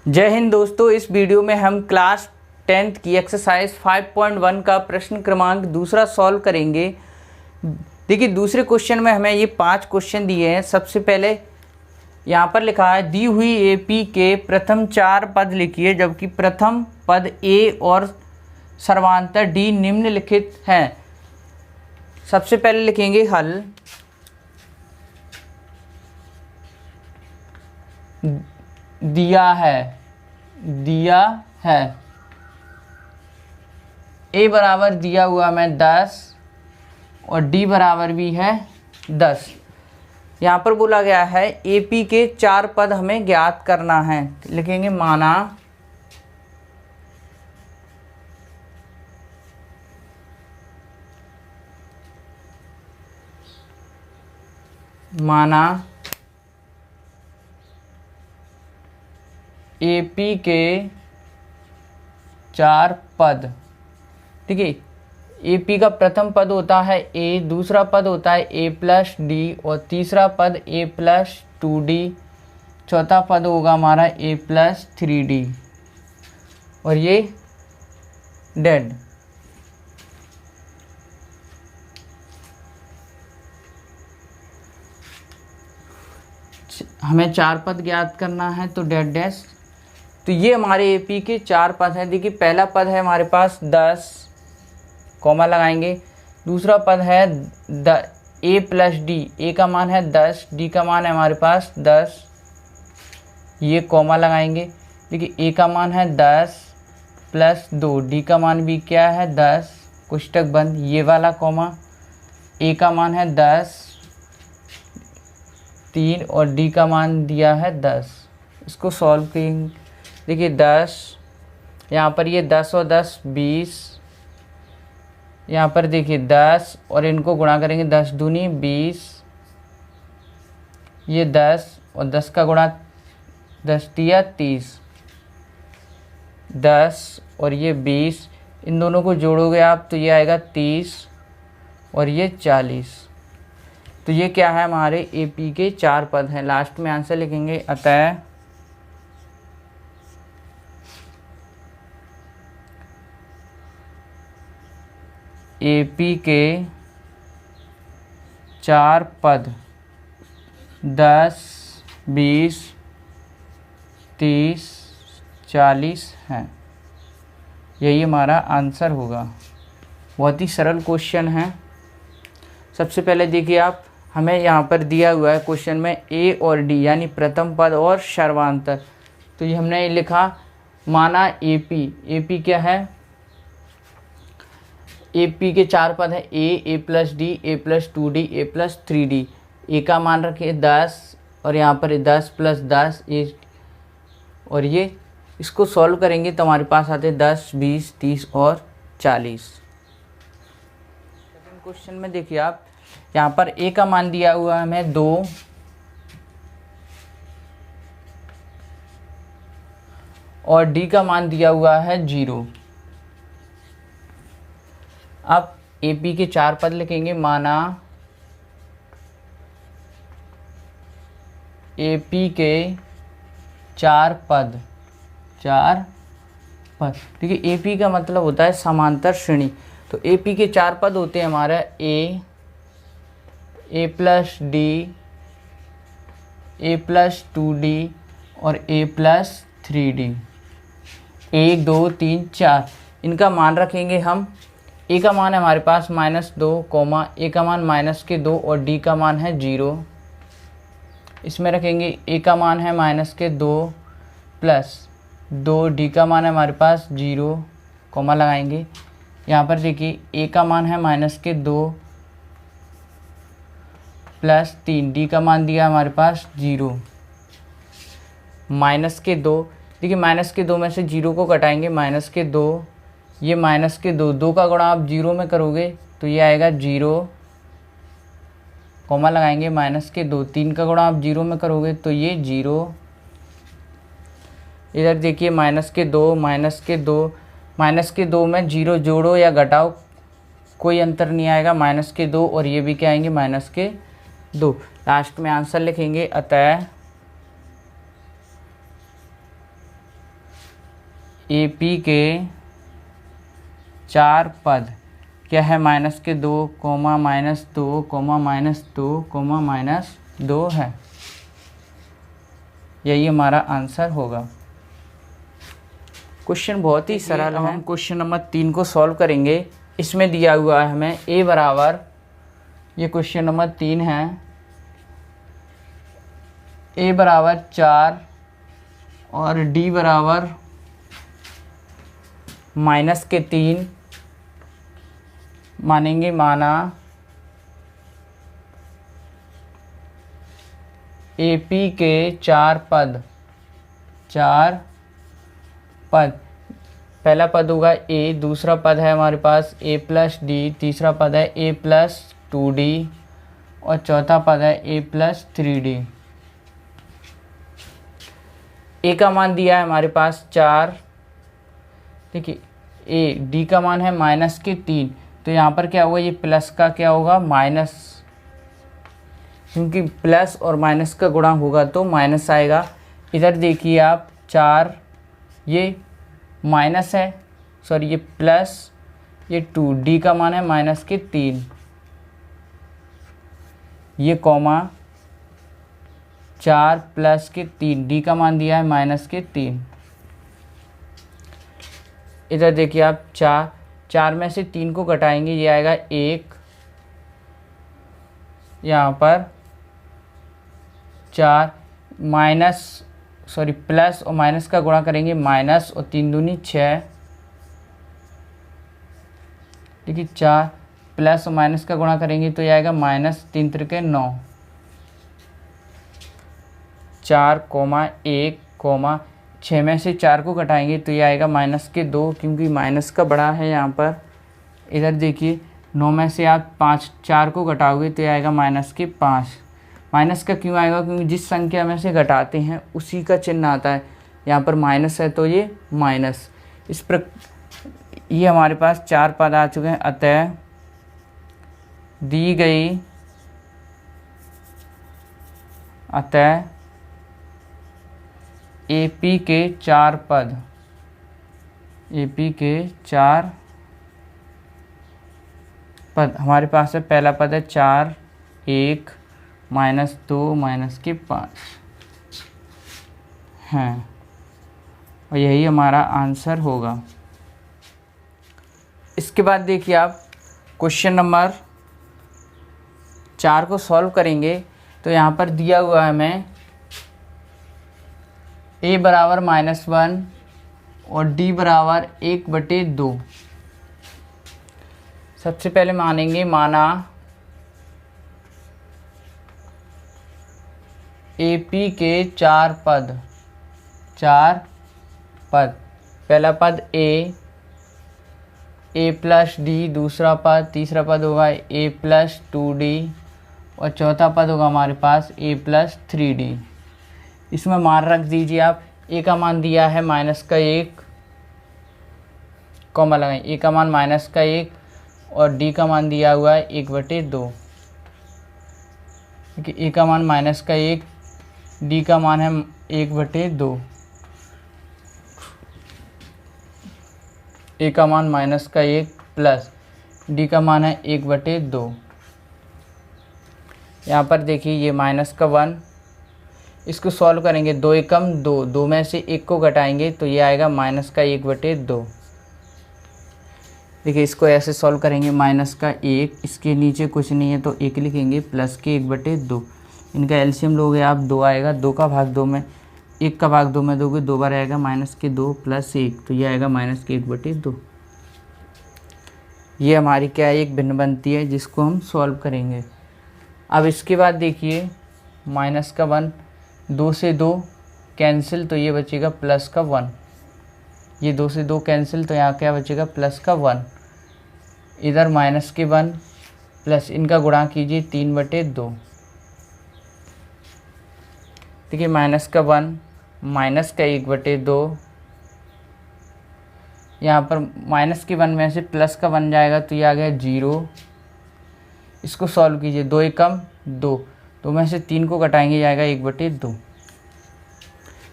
जय हिंद दोस्तों, इस वीडियो में हम क्लास 10th की एक्सरसाइज 5.1 का प्रश्न क्रमांक दूसरा सॉल्व करेंगे। देखिए, दूसरे क्वेश्चन में हमें ये 5 क्वेश्चन दिए हैं। सबसे पहले यहाँ पर लिखा है दी हुई एपी के प्रथम 4 पद लिखिए, जबकि प्रथम पद ए और सर्वांतर डी निम्नलिखित हैं। सबसे पहले लिखेंगे हल। दिया है ए बराबर दिया हुआ मैं 10 और डी बराबर भी है 10। यहाँ पर बोला गया है एपी के 4 पद हमें ज्ञात करना है। लिखेंगे माना एपी के 4 पद। ठीक है, एपी का प्रथम पद होता है ए, दूसरा पद होता है ए प्लस डी और तीसरा पद ए प्लस 2d, चौथा पद होगा हमारा ए प्लस 3d और ये डेड। हमें 4 पद ज्ञात करना है तो डेड डैश। तो ये हमारे एपी के 4 पद हैं। देखिए, पहला पद है हमारे पास 10, कॉमा लगाएंगे। दूसरा पद है ए प्लस डी, ए का मान है 10, डी का मान है हमारे पास 10, ये कॉमा लगाएंगे। देखिए, ए का मान है 10 प्लस 2, डी का मान भी क्या है 10, कोष्टक बंद, ये वाला कॉमा। ए का मान है 10 3 और डी का मान दिया है 10। इसको सॉल्व करेंगे। देखिए 10, यहाँ पर ये 10 और 10 20, यहाँ पर देखिए 10 और इनको गुणा करेंगे 10 दूनी 20, ये 10 और 10 का गुणा 10 दिया 30, 10 और ये 20, इन दोनों को जोड़ोगे आप तो ये आएगा 30 और ये 40। तो ये क्या है, हमारे एपी के 4 पद हैं। लास्ट में आंसर लिखेंगे अतः एपी के 4 पद 10, 20, 30, 40 हैं। यही हमारा आंसर होगा। बहुत ही सरल क्वेश्चन है। सबसे पहले देखिए आप, हमें यहाँ पर दिया हुआ है क्वेश्चन में ए और डी यानी प्रथम पद और सर्वांतर। तो ये हमने लिखा माना एपी क्या है, एपी के 4 पद है ए प्लस डी, ए प्लस 2d, ए प्लस 3d। ए का मान रखिए 10 और यहाँ पर 10 प्लस 10 ए, और ये इसको सॉल्व करेंगे तो हमारे पास आते 10, 20, 30 और 40। सेकंड क्वेश्चन में देखिए आप, यहाँ पर ए का मान दिया हुआ है हमें 2 और डी का मान दिया हुआ है 0। अब एपी के 4 पद लिखेंगे। माना एपी के 4 पद ठीक है। एपी का मतलब होता है समांतर श्रेणी। तो एपी के 4 पद होते हैं हमारा ए प्लस डी, ए प्लस 2d और ए प्लस 3d। 1 2 3 4 इनका मान रखेंगे हम। ए का मान है हमारे पास -2, कॉमा ए का मान -2 और डी का मान है 0। इसमें रखेंगे ए का मान है -2 प्लस 2, डी का मान है हमारे पास 0, कॉमा लगाएंगे। यहाँ पर देखिए ए का मान है -2 प्लस 3, डी का मान दिया हमारे पास 0, -2। देखिए -2 में से 0 को घटाएंगे, -2, ये -2, 2 का गुणा आप 0 में करोगे तो ये आएगा 0, कॉमा लगाएंगे। -2, 3 का गुणा आप 0 में करोगे तो ये 0। इधर देखिए -2 में 0 जोड़ो या घटाओ कोई अंतर नहीं आएगा, -2 और ये भी क्या आएंगे -2। लास्ट में आंसर लिखेंगे अतः ए पी के 4 पद क्या है, माइनस के 2 कोमा -2 कोमा -2 कोमा -2 है। यही हमारा आंसर होगा। क्वेश्चन बहुत ही सरल है। हम क्वेश्चन नंबर 3 को सॉल्व करेंगे। इसमें दिया हुआ है हमें a बराबर, ये क्वेश्चन नंबर 3 है, a बराबर 4 और d बराबर -3 मानेंगे। माना ए पी के 4 पद, पहला पद होगा a, दूसरा पद है हमारे पास a प्लस डी, तीसरा पद है a प्लस 2d और चौथा पद है a प्लस 3d। a का मान दिया है हमारे पास 4, देखिए a, d का मान है -3, तो यहाँ पर क्या होगा, ये प्लस का क्या होगा, माइनस, क्योंकि प्लस और माइनस का गुणा होगा तो माइनस आएगा। इधर देखिए आप 4, ये माइनस है, सॉरी ये प्लस, ये 2, डी का मान है -3, ये कॉमा 4 प्लस के 3, डी का मान दिया है -3। इधर देखिए आप 4 में से 3 को घटाएंगे, ये आएगा 1, यहाँ पर 4 प्लस और माइनस का गुणा करेंगे, माइनस और 3 दूनी 6, देखिए 4 प्लस और माइनस का गुणा करेंगे तो ये आएगा -3 त्रिके 9, 4 कोमा 1 कोमा 6 में से 4 को घटाएंगे तो ये आएगा -2, क्योंकि माइनस का बड़ा है यहाँ पर। इधर देखिए 9 में से आप 4 को घटाओगे तो ये आएगा -5। माइनस का क्यों आएगा, क्योंकि जिस संख्या में से घटाते हैं उसी का चिन्ह आता है। यहाँ पर माइनस है तो ये माइनस। इस पर ये हमारे पास 4 पद आ चुके हैं। अतः दी गई, अतः ए पी के 4 पद, ए पी के 4 पद हमारे पास है। पहला पद है 4, 1, -2 -5 हैं, और यही हमारा आंसर होगा। इसके बाद देखिए आप क्वेश्चन नंबर 4 को सॉल्व करेंगे। तो यहाँ पर दिया हुआ है हमें a बराबर -1 और d बराबर 1/2। सबसे पहले मानेंगे, माना ए पी के 4 पद, पहला पद a प्लस डी, दूसरा पद, तीसरा पद होगा a प्लस 2d और चौथा पद होगा हमारे पास a प्लस 3d। इसमें मान रख दीजिए आप। a का मान दिया है -1, कॉमा लगाएं, a का मान -1 और d का मान दिया हुआ है 1/2। क्योंकि a का मान -1, d का मान है 1/2। a का मान -1 प्लस d का मान है 1/2। यहाँ पर देखिए ये -1, इसको सॉल्व करेंगे। 2 एकम 2, 2 में से 1 को घटाएंगे तो ये आएगा -1/2। देखिए इसको ऐसे सॉल्व करेंगे, -1, इसके नीचे कुछ नहीं है तो 1 लिखेंगे, प्लस के 1/2। इनका एलसीएम लोगे आप 2 आएगा, 2 का भाग 2 में, 1 का भाग 2 में दोगे 2 बार आएगा, -2 प्लस 1 तो ये आएगा -1/2। ये हमारी क्या है, एक भिन्न बनती है जिसको हम सॉल्व करेंगे। अब इसके बाद देखिए -1, 2 से 2 कैंसिल तो ये बचेगा +1, ये 2 से 2 कैंसिल तो यहाँ क्या बचेगा +1। इधर -1 प्लस इनका गुणा कीजिए 3/2। देखिए -1 -1/2, यहाँ पर -1 में से +1 जाएगा तो ये आ गया 0। इसको सॉल्व कीजिए, 2 एकम 2, 2 में से 3 को घटाएंगे जाएगा 1/2।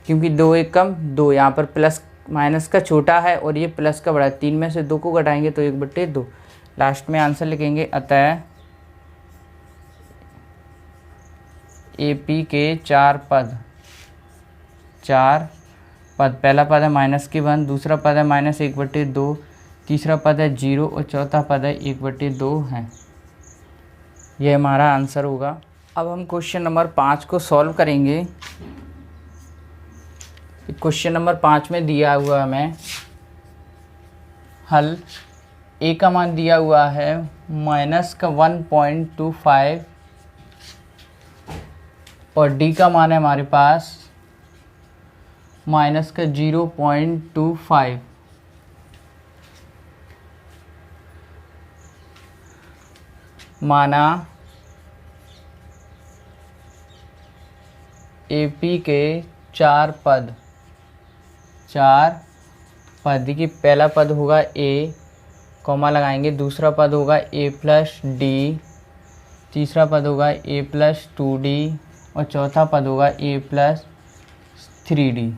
क्योंकि 2 एकम 2, यहाँ पर माइनस का छोटा है और ये प्लस का बड़ा है, 3 में से 2 को घटाएंगे तो 1/2। लास्ट में आंसर लिखेंगे। अतः AP के 4 पद, पहला पद है -1, दूसरा पद है -1/2, तीसरा पद है 0 और चौथा पद है 1/2 है। यह हमारा आंसर होगा। अब हम क्वेश्चन नंबर 5 को सॉल्व करेंगे। क्वेश्चन नंबर 5 में दिया हुआ हमें हल। ए का मान दिया हुआ है -1.25 और डी का मान है हमारे पास -0.25। माना AP के 4 पद, देखिए पहला पद होगा A, कॉमा लगाएंगे, दूसरा पद होगा A+D, तीसरा पद होगा A+2D और चौथा पद होगा A+3D।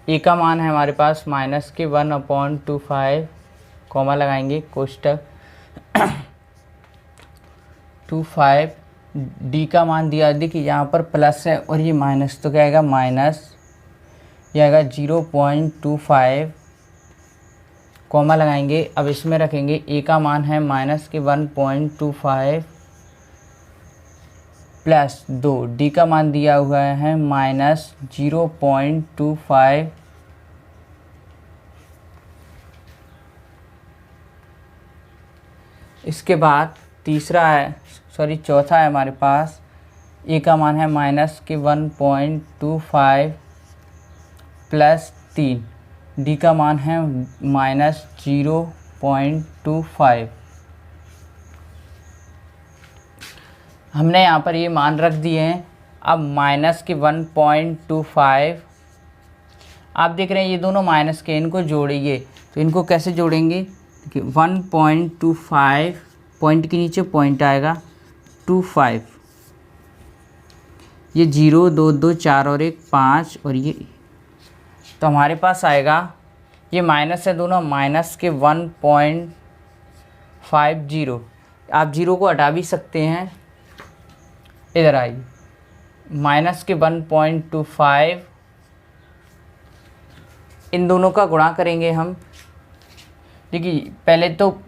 ए का मान है हमारे पास -1/25, कॉमा लगाएंगे, कोष्टक 25। डी का मान दिया, देखिए यहाँ पर प्लस है और ये माइनस, तो क्या आएगा माइनस, ये आएगा 0.25, कॉमा लगाएंगे। अब इसमें रखेंगे ए का मान है -1.25 प्लस 2, डी का मान दिया हुआ है -0.25 इसके बाद चौथा है हमारे पास, ए का मान है -1.25 प्लस 3, डी का मान है -0.25। हमने यहाँ पर ये मान रख दिए हैं। अब -1.25, आप देख रहे हैं ये दोनों माइनस के, इनको जोड़िए, तो इनको कैसे जोड़ेंगे? देखिए 1.25, पॉइंट के नीचे पॉइंट आएगा 25, ये 0 2 2 4 और 1 5 और ये, तो हमारे पास आएगा, ये माइनस है दोनों, माइनस के 1.50, आप 0 को हटा भी सकते हैं। इधर आइए, माइनस के 1.25, इन दोनों का गुणा करेंगे हम। देखिए पहले तो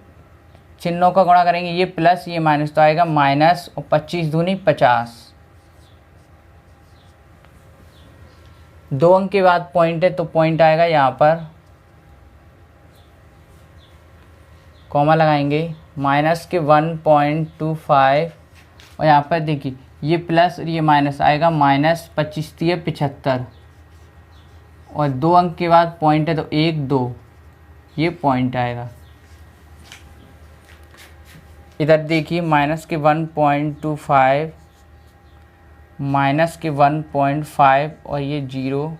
चिन्हों का गुणा करेंगे, ये प्लस ये माइनस, तो आएगा माइनस और 25 दूनी 50, 2 अंक के बाद पॉइंट है तो पॉइंट आएगा यहाँ पर, कॉमा लगाएंगे, माइनस के 1.25 और यहाँ पर देखिए ये प्लस और ये माइनस आएगा -25 75 और 2 अंक के बाद पॉइंट है तो 1 2, ये पॉइंट आएगा। इधर देखिए माइनस के 1.25, माइनस के 1.5 और ये 0,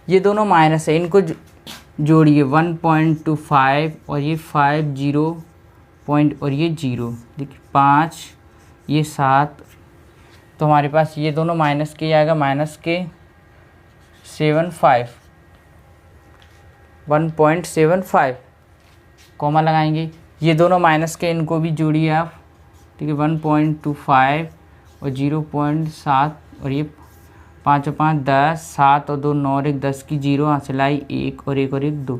ये दोनों माइनस है, इनको जोड़िए 1.25 और ये 5 0 पॉइंट और ये 0, देखिए 5 ये 7, तो हमारे पास ये दोनों माइनस के आएगा, माइनस के 75 1.75, कॉमा लगाएंगे, ये दोनों माइनस के, इनको भी जोड़िए आप, ठीक है 1.25 और 0.7 और ये 5 और 5 10, 7 और 2 9 और 1 10 की 0 हासिल आई, 1 और 1 और 1 2,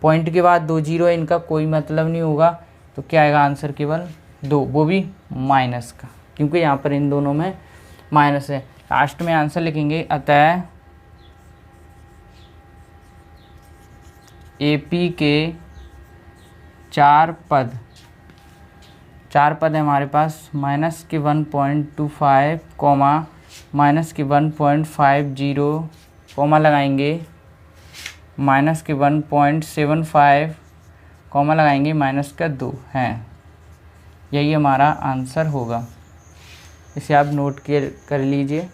पॉइंट के बाद 2 0 है, इनका कोई मतलब नहीं होगा, तो क्या आएगा आंसर? केवल 2, वो भी माइनस का, क्योंकि यहाँ पर इन दोनों में माइनस है। लास्ट में आंसर लिखेंगे। अतः AP के 4 पद है हमारे पास, माइनस के 1.25, कॉमा माइनस के 1.50, कॉमा लगाएंगे, माइनस के 1.75, कॉमा लगाएंगे, माइनस का 2 हैं। यही हमारा आंसर होगा, इसे आप नोट कर लीजिए।